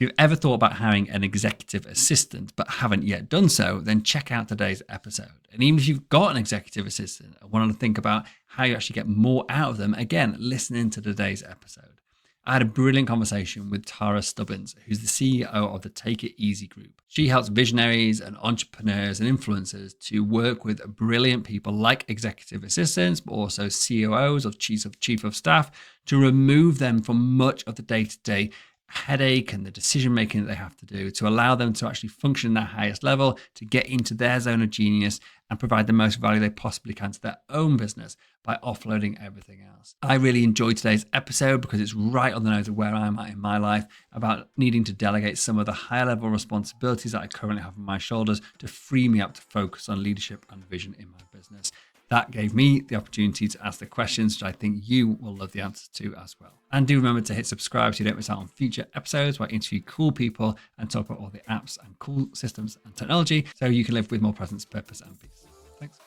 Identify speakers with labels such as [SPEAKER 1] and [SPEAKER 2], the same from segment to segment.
[SPEAKER 1] If you've ever thought about hiring an executive assistant but haven't yet done so, then check out today's episode. And even if you've got an executive assistant and want to think about how you actually get more out of them, again, listen into today's episode. I had a brilliant conversation with Tarra Stubbins, who's the CEO of the Take It Easy group. She helps visionaries and entrepreneurs and influencers to work with brilliant people like executive assistants, but also COOs or chief of staff, to remove them from much of the day-to-day headache and the decision making that they have to do, to allow them to actually function at their highest level, to get into their zone of genius and provide the most value they possibly can to their own business by offloading everything else. I really enjoyed today's episode because it's right on the nose of where I'm at in my life, about needing to delegate some of the higher level responsibilities that I currently have on my shoulders to free me up to focus on leadership and vision in my business. That gave me the opportunity to ask the questions which I think you will love the answers to as well. And do remember to hit subscribe so you don't miss out on future episodes where I interview cool people and talk about all the apps and cool systems and technology so you can live with more presence, purpose, and peace. Thanks.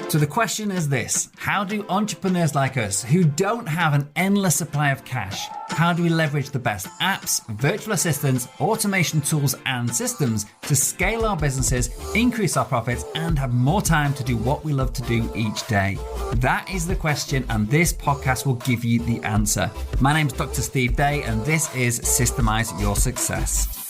[SPEAKER 1] So the question is this: how do entrepreneurs like us who don't have an endless supply of cash, how do we leverage the best apps, virtual assistants, automation tools, and systems to scale our businesses, increase our profits, and have more time to do what we love to do each day? That is the question, and this podcast will give you the answer. My name's Dr. Steve Day, and this is Systemize Your Success.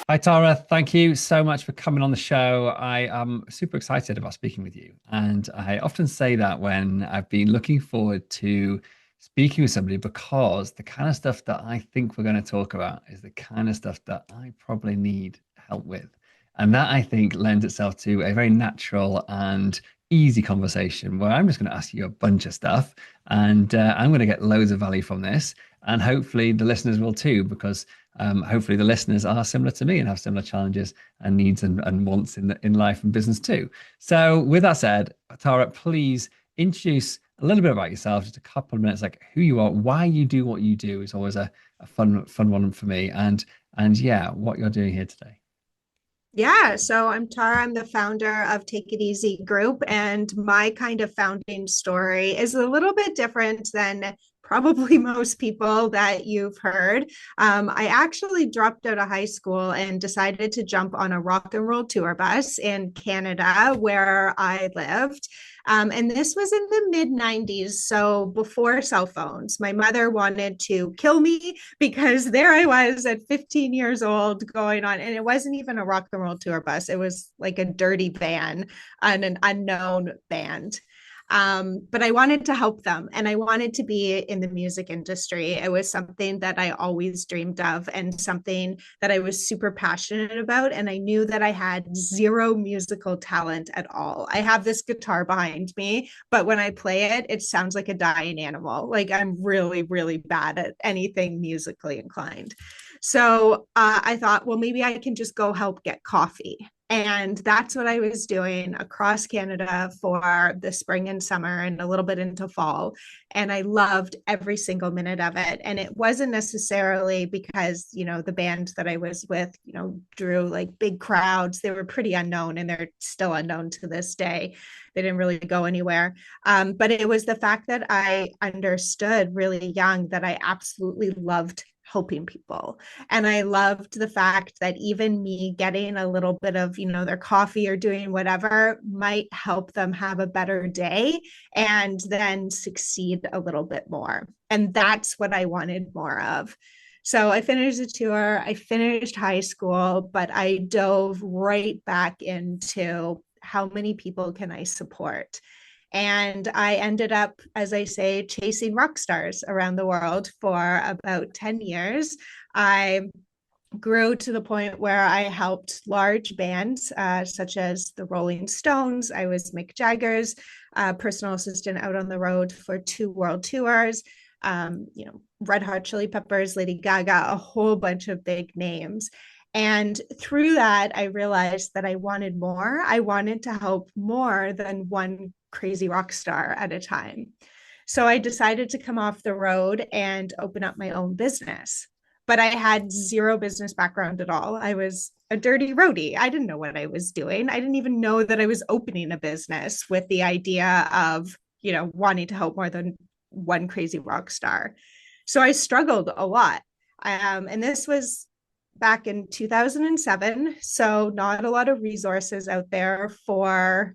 [SPEAKER 1] Hi, Tara. Thank you so much for coming on the show. I am super excited about speaking with you. And I often say that when I've been looking forward to speaking with somebody, because the kind of stuff that I think we're going to talk about is the kind of stuff that I probably need help with. And that, I think, lends itself to a very natural and easy conversation where I'm just going to ask you a bunch of stuff, and I'm going to get loads of value from this. And hopefully the listeners will too, because hopefully the listeners are similar to me and have similar challenges and needs and wants in life and business too. So with that said, Tara, please introduce a little bit about yourself, just a couple of minutes, like who you are, why you do what you do is always a fun one for me. And yeah, what you're doing here today.
[SPEAKER 2] Yeah, so I'm Tara. I'm the founder of Take It Easy Group, and my kind of founding story is a little bit different than probably most people that you've heard. I actually dropped out of high school and decided to jump on a rock and roll tour bus in Canada, where I lived. And this was in the mid 90s, so before cell phones. My mother wanted to kill me because there I was at 15 years old going on, and it wasn't even a rock and roll tour bus. It was like a dirty van on an unknown band. But I wanted to help them, and I wanted to be in the music industry. It was something that I always dreamed of and something that I was super passionate about. And I knew that I had zero musical talent at all. I have this guitar behind me, but when I play it, it sounds like a dying animal. Like I'm really, really bad at anything musically inclined. So I thought, well, maybe I can just go help get coffee. And that's what I was doing across Canada for the spring and summer and a little bit into fall. And I loved every single minute of it. And it wasn't necessarily because, the band that I was with, drew like big crowds. They were pretty unknown, and they're still unknown to this day. They didn't really go anywhere. But it was the fact that I understood really young that I absolutely loved helping people. And I loved the fact that even me getting a little bit of, their coffee or doing whatever might help them have a better day and then succeed a little bit more. And that's what I wanted more of. So I finished the tour, I finished high school, but I dove right back into how many people can I support? And I ended up, as I say, chasing rock stars around the world for about 10 years. I grew to the point where I helped large bands such as the Rolling Stones. I was Mick Jagger's personal assistant out on the road for 2 world tours. Red Hot Chili Peppers, Lady Gaga, a whole bunch of big names. And through that, I realized that I wanted more. I wanted to help more than one crazy rock star at a time. So I decided to come off the road and open up my own business. But I had zero business background at all. I was a dirty roadie. I didn't know what I was doing. I didn't even know that I was opening a business with the idea of, wanting to help more than one crazy rock star. So I struggled a lot. And this was back in 2007. So, not a lot of resources out there for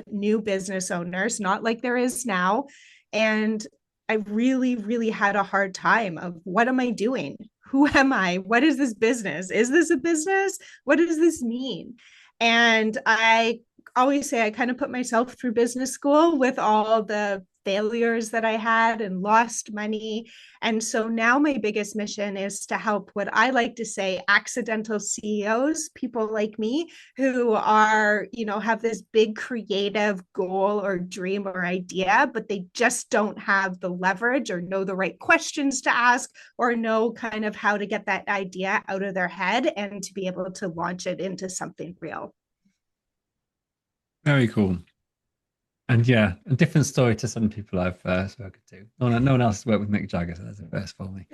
[SPEAKER 2] new business owners, not like there is now. And I really, really had a hard time of what am I doing? Who am I? What is this business? Is this a business? What does this mean? And I always say I kind of put myself through business school with all the failures that I had and lost money. And so now my biggest mission is to help what I like to say accidental CEOs, people like me who are, have this big creative goal or dream or idea, but they just don't have the leverage or know the right questions to ask or know kind of how to get that idea out of their head and to be able to launch it into something real.
[SPEAKER 1] Very cool. And yeah, a different story to some people I've spoken to. No one else has worked with Mick Jagger, so that's a first for me.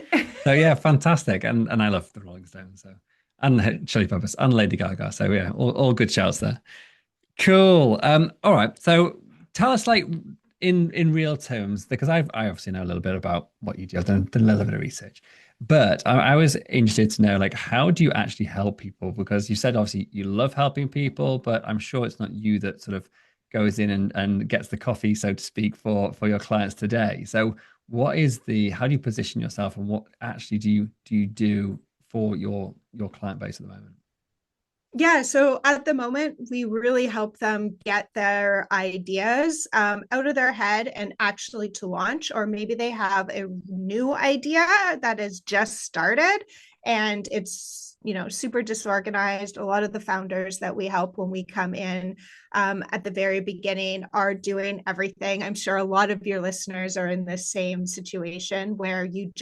[SPEAKER 1] So yeah, fantastic. And I love the Rolling Stones, so and Chili Peppers and Lady Gaga. So yeah, all good shouts there. Cool. All right. So tell us like in real terms, because I obviously know a little bit about what you do. I've done a little bit of research. But I was interested to know, like, how do you actually help people? Because you said obviously you love helping people, but I'm sure it's not you that sort of goes in and gets the coffee, so to speak, for your clients today. So how do you position yourself and what actually do you do for your client base at the moment?
[SPEAKER 2] Yeah, so at the moment, we really help them get their ideas out of their head and actually to launch, or maybe they have a new idea that has just started and it's super disorganized. A lot of the founders that we help when we come in at the very beginning are doing everything. I'm sure a lot of your listeners are in the same situation where you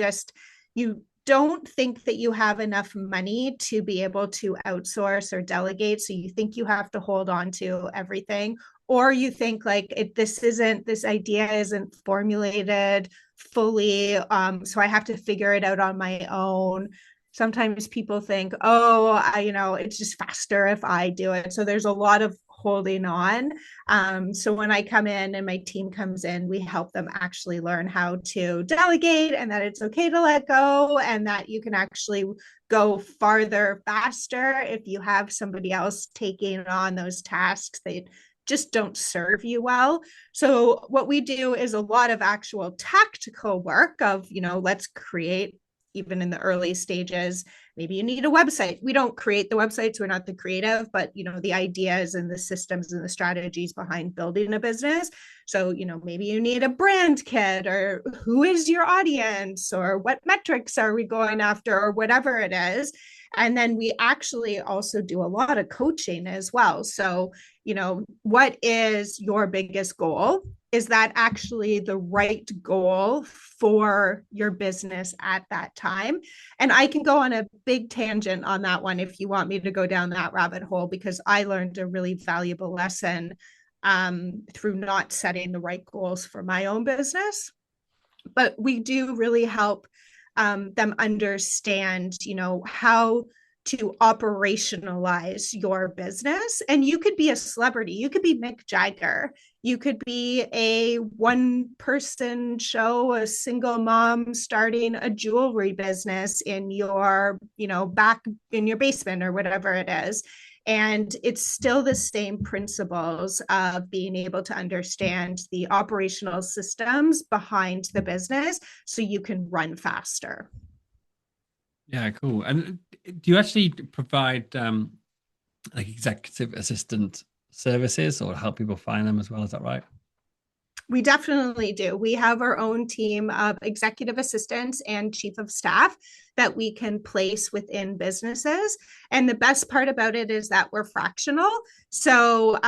[SPEAKER 2] don't think that you have enough money to be able to outsource or delegate. So you think you have to hold on to everything, or you think like this idea isn't formulated fully. So I have to figure it out on my own. Sometimes people think, oh, it's just faster if I do it. So there's a lot of holding on. So when I come in and my team comes in, we help them actually learn how to delegate and that it's okay to let go and that you can actually go farther faster if you have somebody else taking on those tasks that just don't serve you well. So what we do is a lot of actual tactical work of, let's create even in the early stages. Maybe you need a website. We don't create the websites. We're not the creative, but the ideas and the systems and the strategies behind building a business. So, maybe you need a brand kit or who is your audience or what metrics are we going after or whatever it is. And then we actually also do a lot of coaching as well. So, what is your biggest goal? Is that actually the right goal for your business at that time? And I can go on a big tangent on that one if you want me to go down that rabbit hole, because I learned a really valuable lesson through not setting the right goals for my own business. But we do really help them understand, how to operationalize your business. And you could be a celebrity. You could be Mick Jagger. You could be a one person show, a single mom starting a jewelry business in your, back in your basement or whatever it is. And it's still the same principles of being able to understand the operational systems behind the business so you can run faster.
[SPEAKER 1] Yeah, cool. And do you actually provide like executive assistant services or help people find them as well? Is that right?
[SPEAKER 2] We definitely do. We have our own team of executive assistants and chief of staff that we can place within businesses. And the best part about it is that we're fractional. So,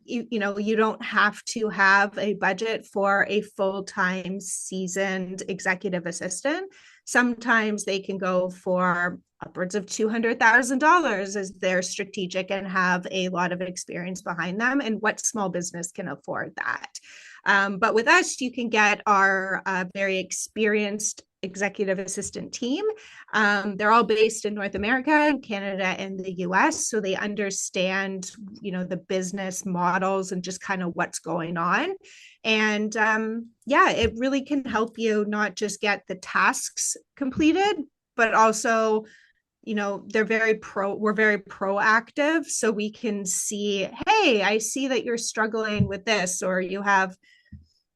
[SPEAKER 2] you don't have to have a budget for a full-time seasoned executive assistant. Sometimes they can go for upwards of $200,000 as they're strategic and have a lot of experience behind them. And what small business can afford that? But with us, you can get our very experienced executive assistant team. They're all based in North America, Canada, and the US. So they understand, the business models and just kind of what's going on. And it really can help you not just get the tasks completed, but also we're very proactive, so we can see, hey, I see that you're struggling with this, or you have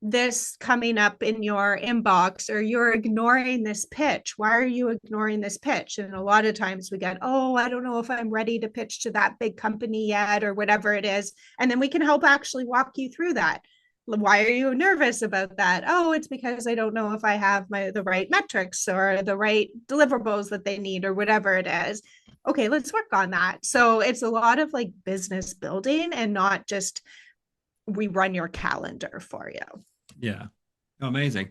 [SPEAKER 2] this coming up in your inbox, or you're ignoring this pitch. Why are you ignoring this pitch? And a lot of times we get, oh, I don't know if I'm ready to pitch to that big company yet, or whatever it is. And then we can help actually walk you through that. Why are you nervous about that? Oh, it's because I don't know if I have the right metrics or the right deliverables that they need, or whatever it is. Okay, let's work on that. So it's a lot of like business building, and not just we run your calendar for you.
[SPEAKER 1] Yeah. Oh, amazing.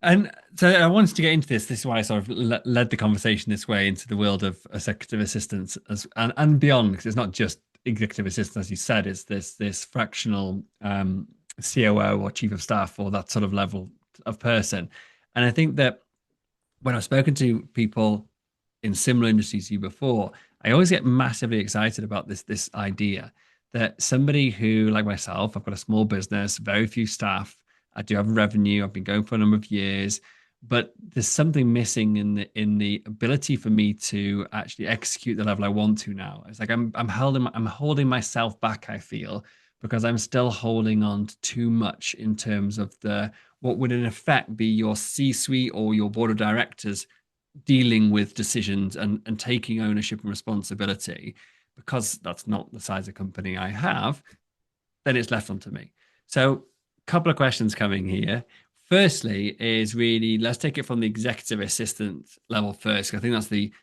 [SPEAKER 1] And so I wanted to get into this. This is why I sort of led the conversation this way into the world of executive assistants and beyond, because it's not just executive assistant, as you said, it's this fractional COO or chief of staff or that sort of level of person. And I think that when I've spoken to people in similar industries to you before, I always get massively excited about this idea that somebody who, like myself, I've got a small business, very few staff, I do have revenue, I've been going for a number of years, but there's something missing in the ability for me to actually execute the level I want to now. It's like I'm holding myself back, I feel, because I'm still holding on to too much in terms of the what would in effect be your C-suite or your board of directors dealing with decisions and taking ownership and responsibility. Because that's not the size of company I have, then it's left onto me. So a couple of questions coming here. Firstly is really, let's take it from the executive assistant level first. I think that's the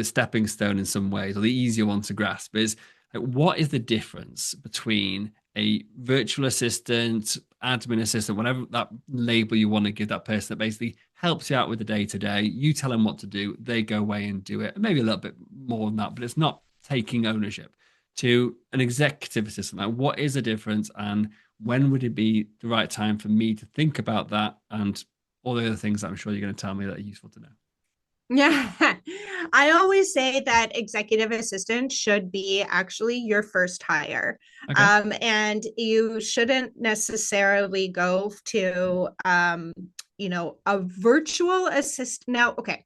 [SPEAKER 1] stepping stone in some ways, or the easier one to grasp is like, what is the difference between a virtual assistant, admin assistant, whatever that label you want to give that person, that basically helps you out with the day to day. You tell them what to do, they go away and do it. Maybe a little bit more than that, but it's not taking ownership. To an executive assistant. Like, what is the difference, and when would it be the right time for me to think about that, and all the other things that I'm sure you're going to tell me that are useful to know?
[SPEAKER 2] Yeah. I always say that executive assistant should be actually your first hire.
[SPEAKER 1] Okay.
[SPEAKER 2] And you shouldn't necessarily go to, a virtual assistant. Now, okay,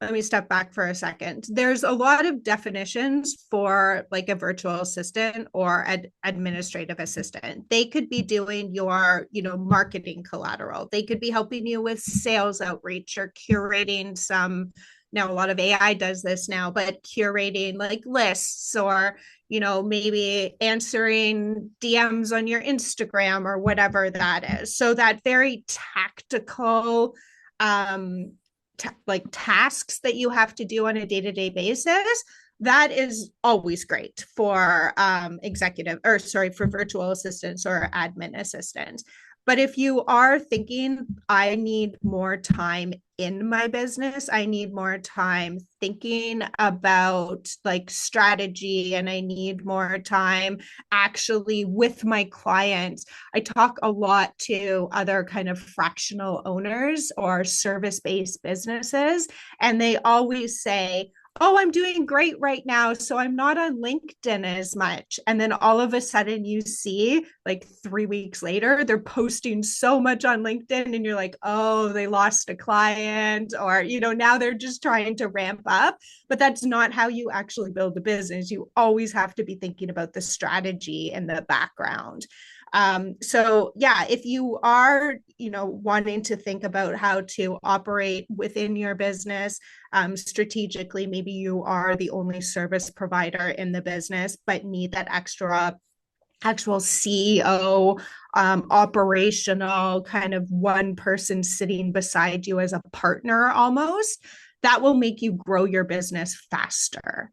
[SPEAKER 2] let me step back for a second. There's a lot of definitions for like a virtual assistant or administrative assistant. They could be doing your, marketing collateral. They could be helping you with sales outreach or curating some. Now, a lot of AI does this now, but curating like lists, or, maybe answering DMs on your Instagram or whatever that is. So that very tactical, like tasks that you have to do on a day-to-day basis, that is always great for for virtual assistants or admin assistants. But if you are thinking, I need more time in my business, I need more time thinking about like strategy, and I need more time actually with my clients. I talk a lot to other kind of fractional owners or service-based businesses, and they always say, oh, I'm doing great right now, so I'm not on LinkedIn as much. And then all of a sudden you see like 3 weeks later, they're posting so much on LinkedIn, and you're like, oh, they lost a client, or, now they're just trying to ramp up. But that's not how you actually build a business. You always have to be thinking about the strategy in the background. So yeah, if you are, wanting to think about how to operate within your business strategically, maybe you are the only service provider in the business, but need that extra actual CEO, operational kind of one person sitting beside you as a partner almost, that will make you grow your business faster.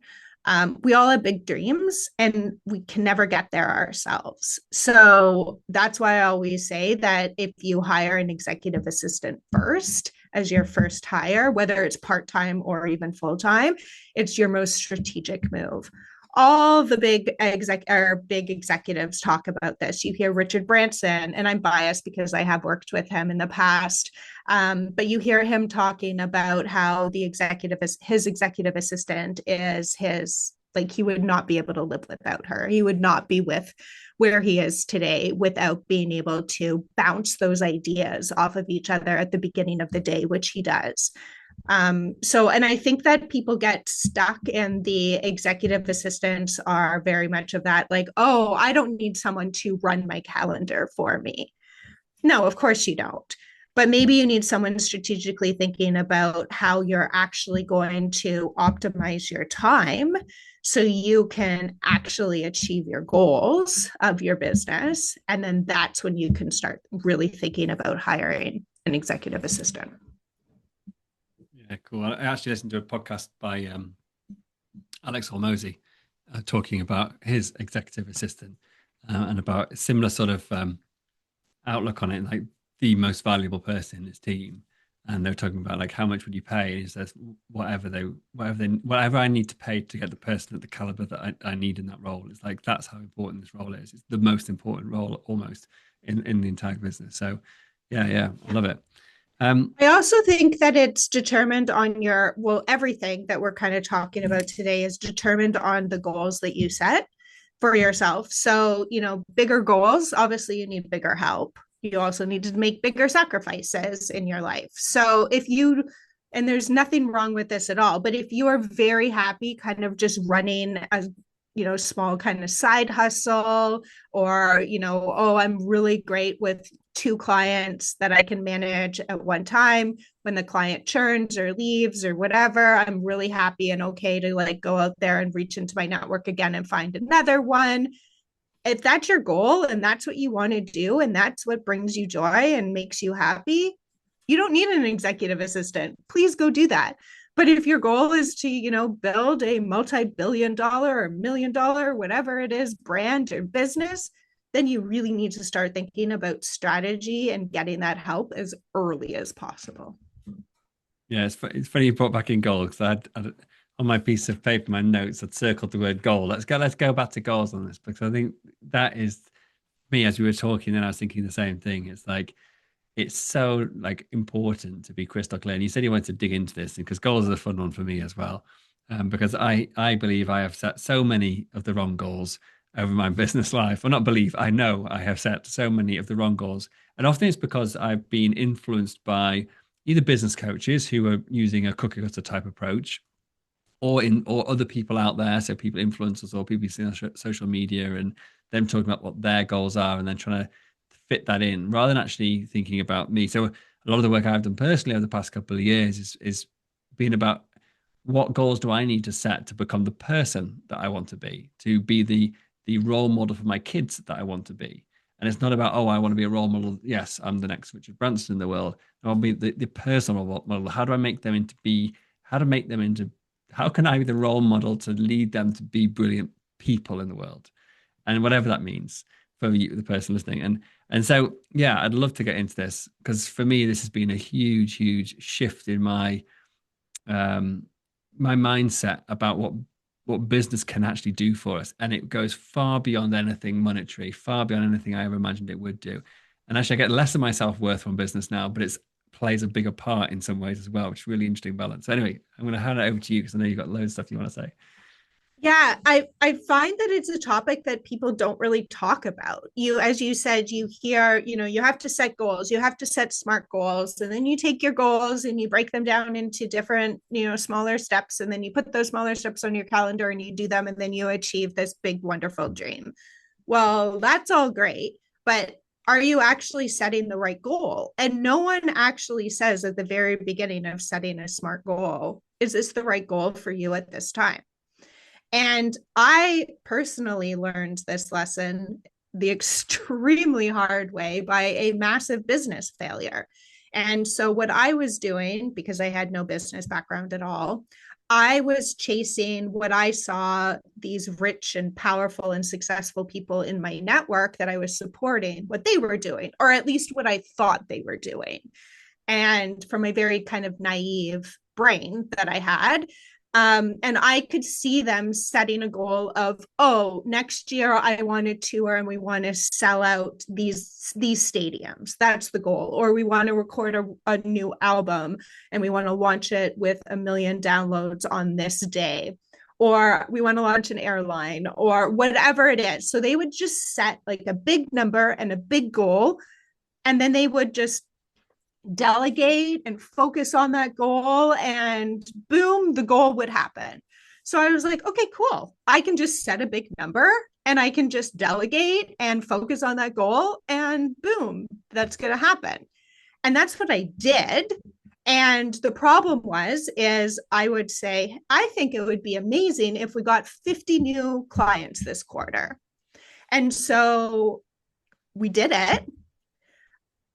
[SPEAKER 2] We all have big dreams, and we can never get there ourselves. So that's why I always say that if you hire an executive assistant first as your first hire, whether it's part-time or even full-time, it's your most strategic move. All the big executives talk about this. You hear Richard Branson, and I'm biased because I have worked with him in the past. But you hear him talking about how his executive assistant is like, he would not be able to live without her. He would not be with where he is today without being able to bounce those ideas off of each other at the beginning of the day, which he does. And I think that people get stuck, and the executive assistants are very much of that, like, oh, I don't need someone to run my calendar for me. No, of course you don't. But maybe you need someone strategically thinking about how you're actually going to optimize your time so you can actually achieve your goals of your business. And then that's when you can start really thinking about hiring an executive assistant.
[SPEAKER 1] Yeah, cool. I actually listened to a podcast by Alex Hormozy talking about his executive assistant and about a similar sort of outlook on it, like the most valuable person in his team. And they're talking about like how much would you pay? And he says whatever I need to pay to get the person at the caliber that I need in that role. It's like that's how important this role is. It's the most important role almost in the entire business. So yeah, I love it.
[SPEAKER 2] I also think that it's determined on everything that we're kind of talking about today is determined on the goals that you set for yourself. So, bigger goals, obviously, you need bigger help. You also need to make bigger sacrifices in your life. So, and there's nothing wrong with this at all, but if you are very happy kind of just running a small kind of side hustle, or, oh, I'm really great with 2 clients that I can manage at one time. When the client churns or leaves or whatever, I'm really happy and okay to like go out there and reach into my network again and find another one. If that's your goal and that's what you want to do and that's what brings you joy and makes you happy, you don't need an executive assistant. Please go do that. But if your goal is to, build a multi-billion-dollar or $1 million, whatever it is, brand or business, then you really need to start thinking about strategy and getting that help as early as possible.
[SPEAKER 1] Yeah, it's funny you brought back in goals because I on my piece of paper, my notes, I'd circled the word goal. Let's go back to goals on this because I think that is me as we were talking, and I was thinking the same thing. It's like it's so like important to be crystal clear. And you said you wanted to dig into this because goals are the fun one for me as well. Because I believe I have set so many of the wrong goals over my business life. Well, not believe, I know I have set so many of the wrong goals. And often it's because I've been influenced by either business coaches who are using a cookie cutter type approach or other people out there. So people influencers or people you see on social media and them talking about what their goals are and then trying to fit that in rather than actually thinking about me. So a lot of the work I've done personally over the past couple of years is being about what goals do I need to set to become the person that I want to be the role model for my kids that I want to be. And it's not about, oh, I want to be a role model. Yes, I'm the next Richard Branson in the world. I'll be the personal model. How do I make them how can I be the role model to lead them to be brilliant people in the world? And whatever that means for you, the person listening. And so, yeah, I'd love to get into this because for me, this has been a huge shift in my my mindset about what business can actually do for us. And it goes far beyond anything monetary, far beyond anything I ever imagined it would do. And actually, I get less of my self-worth from business now, but it plays a bigger part in some ways as well, which is really interesting balance. So anyway, I'm going to hand it over to you because I know you've got loads of stuff you want to say.
[SPEAKER 2] Yeah, I find that it's a topic that people don't really talk about. As you said, you hear, you have to set goals, you have to set SMART goals, and then you take your goals and you break them down into different, smaller steps, and then you put those smaller steps on your calendar and you do them, and then you achieve this big, wonderful dream. Well, that's all great, but are you actually setting the right goal? And no one actually says at the very beginning of setting a SMART goal, is this the right goal for you at this time? And I personally learned this lesson the extremely hard way by a massive business failure. And so, what I was doing, because I had no business background at all, I was chasing what I saw these rich and powerful and successful people in my network that I was supporting, what they were doing, or at least what I thought they were doing. And from a very kind of naive brain that I had, and I could see them setting a goal of, oh, next year I want to tour and we want to sell out these stadiums. That's the goal. Or we want to record a new album and we want to launch it with 1 million downloads on this day. Or we want to launch an airline or whatever it is. So they would just set like a big number and a big goal. And then they would just delegate and focus on that goal, and boom, the goal would happen. So I was like, okay, cool. I can just set a big number and I can just delegate and focus on that goal, and boom, that's going to happen. And that's what I did. And the problem is I would say, I think it would be amazing if we got 50 new clients this quarter. And so we did it,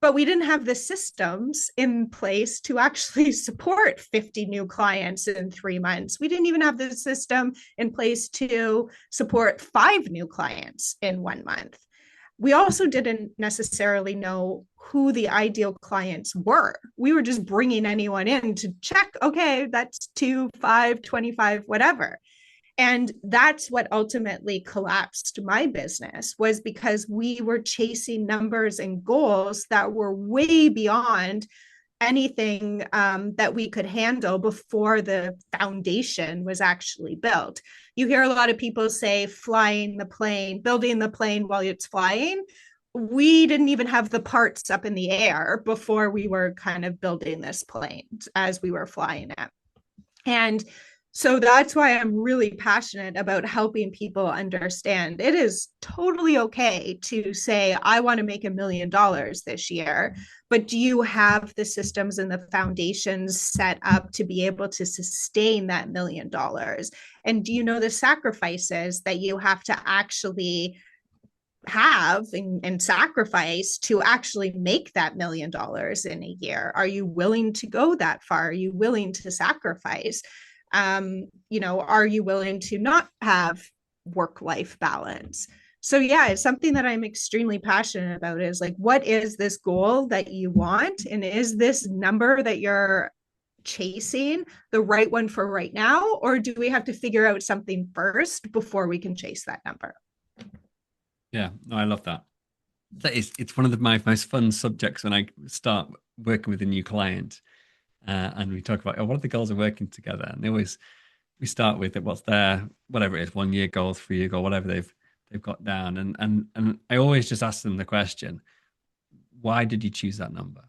[SPEAKER 2] but we didn't have the systems in place to actually support 50 new clients in 3 months. We didn't even have the system in place to support 5 new clients in 1 month. We also didn't necessarily know who the ideal clients were. We were just bringing anyone in to check, okay, that's 2, 5, 25, whatever. And that's what ultimately collapsed my business, was because we were chasing numbers and goals that were way beyond anything that we could handle before the foundation was actually built. You hear a lot of people say flying the plane, building the plane while it's flying. We didn't even have the parts up in the air before we were kind of building this plane as we were flying it. And so that's why I'm really passionate about helping people understand it is totally okay to say, I want to make $1 million this year, but do you have the systems and the foundations set up to be able to sustain that $1 million? And do you know the sacrifices that you have to actually have and sacrifice to actually make that $1 million in a year? Are you willing to go that far? Are you willing to sacrifice? Are you willing to not have work-life balance? So yeah, it's something that I'm extremely passionate about, is like, what is this goal that you want? And is this number that you're chasing the right one for right now? Or do we have to figure out something first before we can chase that number?
[SPEAKER 1] Yeah, no, I love that. It's one of my most fun subjects when I start working with a new client. And we talk about, what are the goals of working together? And we start with what's their, whatever it is, 1 year goal, 3 year goal, whatever they've got down. And I always just ask them the question, why did you choose that number?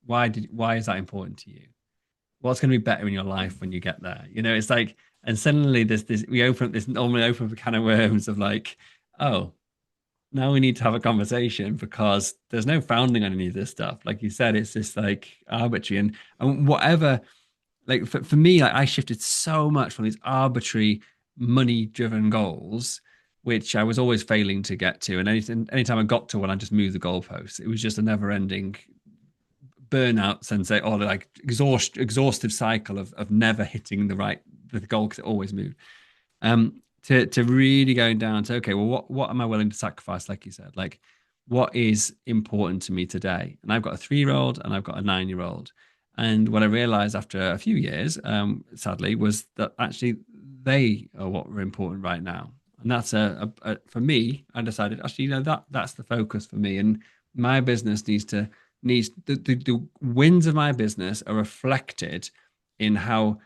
[SPEAKER 1] Why is that important to you? What's going to be better in your life when you get there? It's like, and suddenly we normally open up a can of worms of like, oh, now we need to have a conversation, because there's no founding on any of this stuff. Like you said, it's just like arbitrary and whatever. Like for me, like I shifted so much from these arbitrary money-driven goals, which I was always failing to get to. And anytime I got to one, I just moved the goalposts. It was just a never-ending burnout sensei, or like exhaustive cycle of never hitting the goal, because it always moved. To really going down to, okay, well, what am I willing to sacrifice? Like you said, like what is important to me today? And I've got a 3-year-old and I've got a 9-year-old. And what I realized after a few years, sadly, was that actually they are what were important right now. And that's for me, I decided, actually, that's the focus for me. And my business needs the wins of my business are reflected in how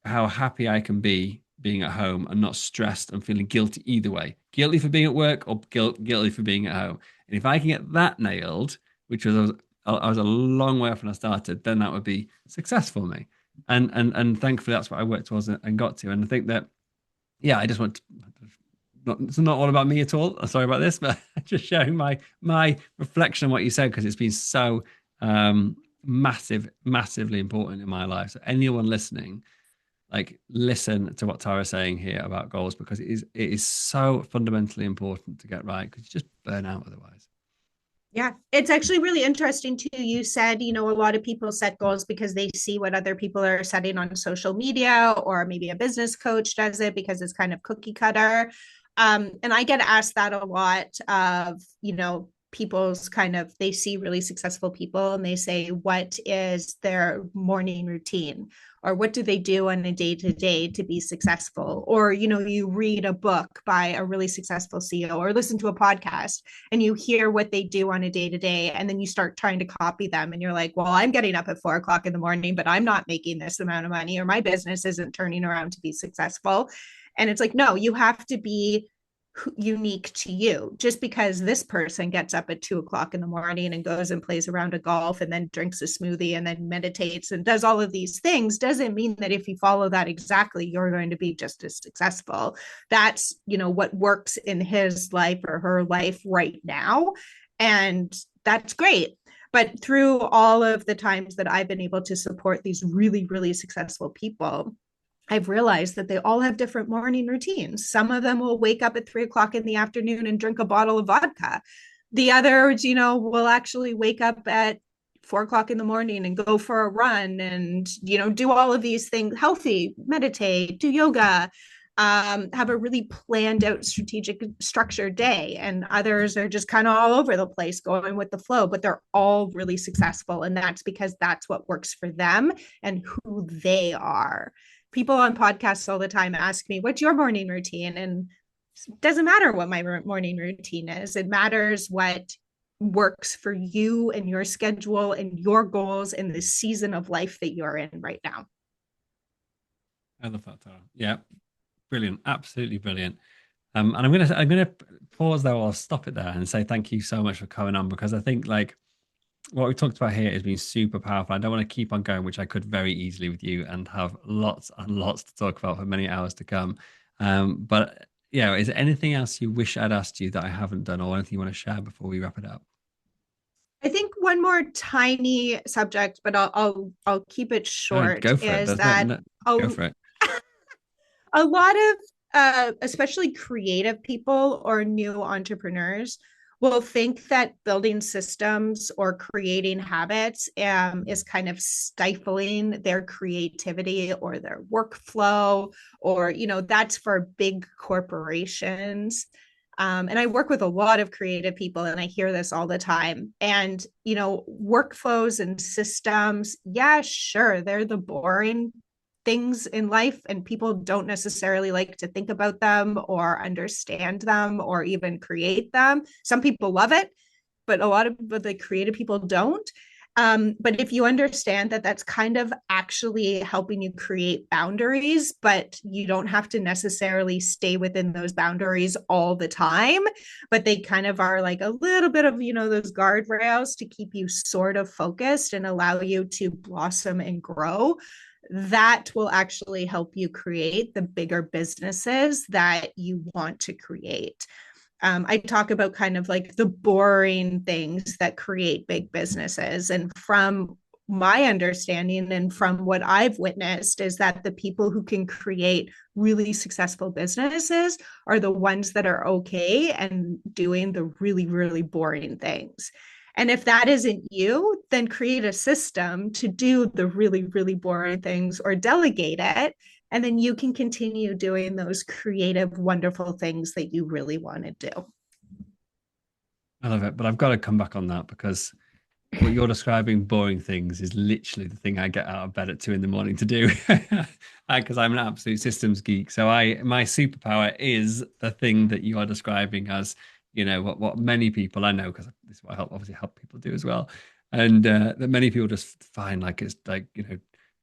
[SPEAKER 1] happy I can be being at home and not stressed and feeling guilty either way. Guilty for being at work or guilty for being at home. And if I can get that nailed, which I was a long way off when I started, then that would be success for me. And thankfully that's what I worked towards and got to. And I think that, yeah, I just want to, it's not all about me at all. I'm sorry about this, but just sharing my reflection on what you said, because it's been so massively important in my life. So anyone listening, like, listen to what Tara's saying here about goals, because it is so fundamentally important to get right, because you just burn out otherwise.
[SPEAKER 2] Yeah, it's actually really interesting too. You said, a lot of people set goals because they see what other people are setting on social media, or maybe a business coach does it because it's kind of cookie cutter. And I get asked that a lot of, people's they see really successful people and they say, what is their morning routine? Or what do they do on a day-to-day to be successful? Or, you read a book by a really successful CEO, or listen to a podcast and you hear what they do on a day-to-day, and then you start trying to copy them. And you're like, well, I'm getting up at 4 o'clock in the morning, but I'm not making this amount of money, or my business isn't turning around to be successful. And it's like, no, you have to be unique to you. Just because this person gets up at 2 o'clock in the morning and goes and plays a round of golf and then drinks a smoothie and then meditates and does all of these things doesn't mean that if you follow that exactly, you're going to be just as successful. That's, what works in his life or her life right now. And that's great. But through all of the times that I've been able to support these really, really successful people, I've realized that they all have different morning routines. Some of them will wake up at 3 o'clock in the afternoon and drink a bottle of vodka. The others, will actually wake up at 4 o'clock in the morning and go for a run and, do all of these things, healthy, meditate, do yoga, have a really planned out strategic structured day. And others are just kind of all over the place going with the flow, but they're all really successful. And that's because that's what works for them and who they are. People on podcasts all the time ask me, what's your morning routine? And it doesn't matter what my morning routine is. It matters what works for you and your schedule and your goals in the season of life that you're in right now.
[SPEAKER 1] I love that, Tara. Yeah, brilliant, absolutely brilliant. And I'm gonna pause there, or I'll stop it there and say thank you so much for coming on, because I think like what we talked about here has been super powerful. I don't want to keep on going, which I could very easily with you and have lots and lots to talk about for many hours to come. But yeah, is there anything else you wish I'd asked you that I haven't done, or anything you want to share before we wrap it up?
[SPEAKER 2] I think one more tiny subject, but I'll keep it
[SPEAKER 1] No,
[SPEAKER 2] short,
[SPEAKER 1] go for it.
[SPEAKER 2] is
[SPEAKER 1] There's
[SPEAKER 2] that
[SPEAKER 1] go for it.
[SPEAKER 2] a lot of especially creative people or new entrepreneurs will think that building systems or creating habits is kind of stifling their creativity or their workflow, or that's for big corporations. And I work with a lot of creative people and I hear this all the time. And workflows and systems, yeah, sure, they're the boring things in life and people don't necessarily like to think about them or understand them or even create them. Some people love it, but a lot of the creative people don't. But if you understand that that's kind of actually helping you create boundaries, but you don't have to necessarily stay within those boundaries all the time, but they kind of are like a little bit of, those guardrails to keep you sort of focused and allow you to blossom and grow, that will actually help you create the bigger businesses that you want to create. I talk about kind of like the boring things that create big businesses. And from my understanding and from what I've witnessed is that the people who can create really successful businesses are the ones that are okay and doing the really, really boring things. And if that isn't you, then create a system to do the really, really boring things or delegate it. And then you can continue doing those creative, wonderful things that you really want to do.
[SPEAKER 1] I love it, but I've got to come back on that, because what you're describing, boring things, is literally the thing I get out of bed at 2 a.m. to do, because I'm an absolute systems geek. So my superpower is the thing that you are describing as, what many people I know, because this is what I obviously help people do as well, and that many people just find like it's like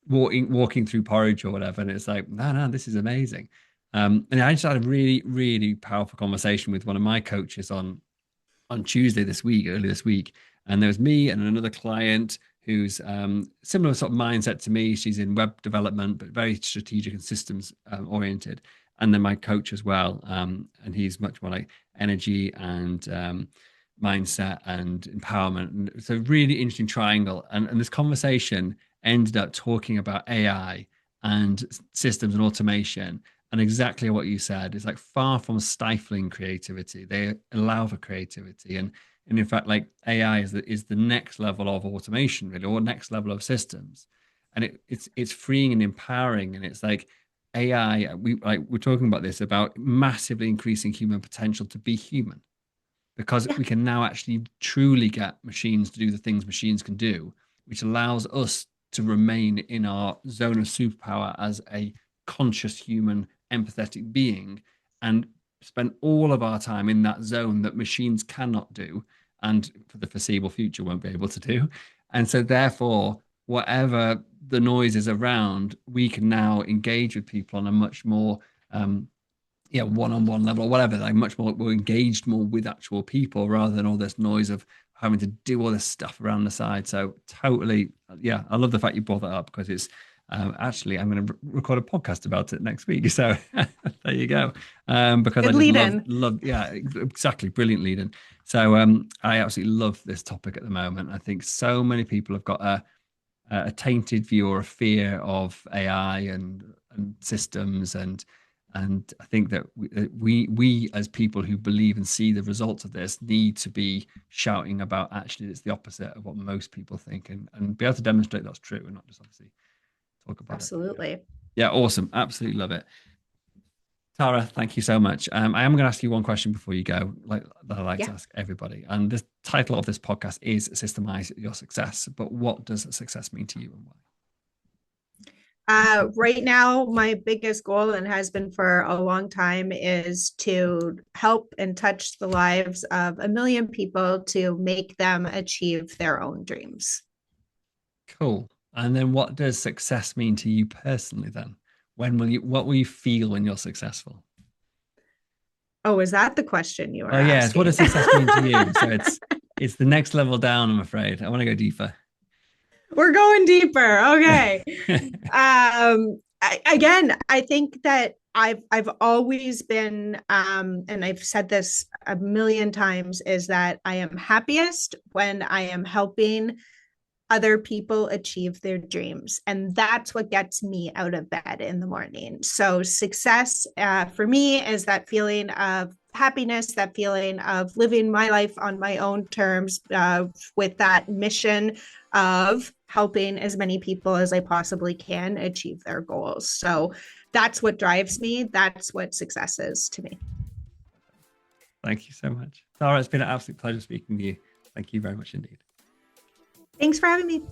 [SPEAKER 1] walking through porridge or whatever, and it's like no, this is amazing. And I just had a really, really powerful conversation with one of my coaches on Tuesday early this week. And there was me and another client who's similar sort of mindset to me. She's in web development, but very strategic and systems oriented. And then my coach as well. And he's much more like energy and mindset and empowerment. And it's a really interesting triangle. And this conversation ended up talking about AI and systems and automation. And exactly what you said is like far from stifling creativity. They allow for creativity. And in fact, like AI is the next level of automation, really, or next level of systems. And it's freeing and empowering. And it's like AI, we're talking about this, about massively increasing human potential to be human, because
[SPEAKER 2] Yeah.
[SPEAKER 1] we can now actually truly get machines to do the things machines can do, which allows us to remain in our zone of superpower as a conscious human empathetic being, and spend all of our time in that zone that machines cannot do, and for the foreseeable future won't be able to do. And so therefore, whatever the noise is around, we can now engage with people on a much more one-on-one level or whatever, like much more, we're engaged more with actual people rather than all this noise of having to do all this stuff around the side. So totally, yeah, I love the fact you brought that up because it's actually I'm going to record a podcast about it next week. So there you go. Because
[SPEAKER 2] Good
[SPEAKER 1] I just
[SPEAKER 2] lead in.
[SPEAKER 1] love, yeah, exactly, brilliant lead in. So I absolutely love this topic at the moment. I think so many people have got a tainted view or a fear of AI and systems and I think that we as people who believe and see the results of this need to be shouting about actually it's the opposite of what most people think and be able to demonstrate that's true and not just obviously talk about it.
[SPEAKER 2] Absolutely.
[SPEAKER 1] Yeah, awesome. Absolutely love it. Tara, thank you so much. I am going to ask you one question before you go, like that I like to
[SPEAKER 2] Yeah.
[SPEAKER 1] ask everybody. And the title of this podcast is Systemize Your Success. But what does success mean to you and why?
[SPEAKER 2] Right now, my biggest goal and has been for a long time is to help and touch the lives of 1 million people to make them achieve their own dreams.
[SPEAKER 1] Cool. And then what does success mean to you personally then? What will you feel when you're successful?
[SPEAKER 2] Oh, is that the question you were
[SPEAKER 1] Oh yes, what
[SPEAKER 2] asking?
[SPEAKER 1] does success mean to you? So it's the next level down, I'm afraid. I want to go deeper.
[SPEAKER 2] We're going deeper. Okay. Again, I think that I've always been, and I've said this 1 million times, is that I am happiest when I am helping other people achieve their dreams. And that's what gets me out of bed in the morning. So, success for me is that feeling of happiness, that feeling of living my life on my own terms with that mission of helping as many people as I possibly can achieve their goals. So, that's what drives me. That's what success is to me.
[SPEAKER 1] Thank you so much. Tara, it's been an absolute pleasure speaking to you. Thank you very much indeed.
[SPEAKER 2] Thanks for having me.